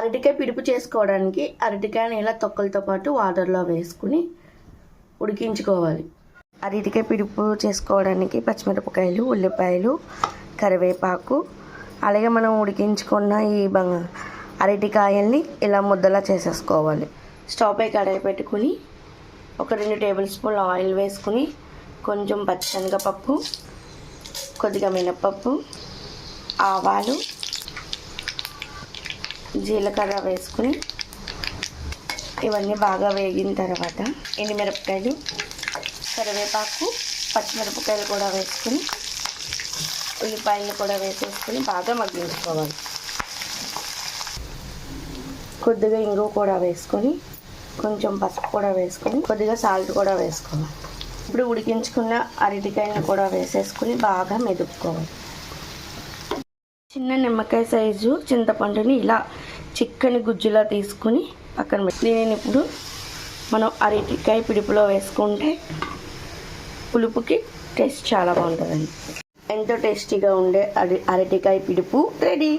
అరటికాయ పిడుపు చేసుకోవడానికి అరటికాయని ఇలా తొక్కలతో పాటు వాటర్లో వేసుకుని ఉడికించుకోవాలి. అరటికాయ పిడుపు చేసుకోవడానికి పచ్చిమిరపకాయలు, ఉల్లిపాయలు, కరివేపాకు, అలాగే మనం ఉడికించుకున్న ఈ అరటికాయల్ని ఇలా ముద్దలా చేసేసుకోవాలి. స్టవ్ పై కడాయి పెట్టుకుని ఒక 2 టేబుల్ స్పూన్లు ఆయిల్ వేసుకుని కొంచెం పచ్చిశనగపప్పు, కొద్దిగా మినపప్పు, ఆవాలు, జీలకర్ర వేసుకుని ఇవన్నీ బాగా వేగిన తర్వాత ఎండుమిరపకాయలు, కరివేపాకు, పచ్చిమిరపకాయలు కూడా వేసుకుని ఉల్లిపాయలు కూడా వేసేసుకుని బాగా మగ్గించుకోవాలి. కొద్దిగా ఇంగువ కూడా వేసుకొని కొంచెం పసుపు కూడా వేసుకొని కొద్దిగా సాల్ట్ కూడా వేసుకోవాలి. ఇప్పుడు ఉడికించుకున్న అరటికాయలను కూడా వేసేసుకుని బాగా మెదుపుకోవాలి. చిన్న నిమ్మకాయ సైజు చింతపండుని ఇలా చిక్కని గుజ్జులా తీసుకుని పక్కన పెట్టి దీనిని ఇప్పుడు మనం అరటికాయ పిడుపులో వేసుకుంటే పులుపుకి టేస్ట్ చాలా బాగుంటుందండి. ఎంతో టేస్టీగా ఉండే అరటికాయ పిడుపు రెడీ.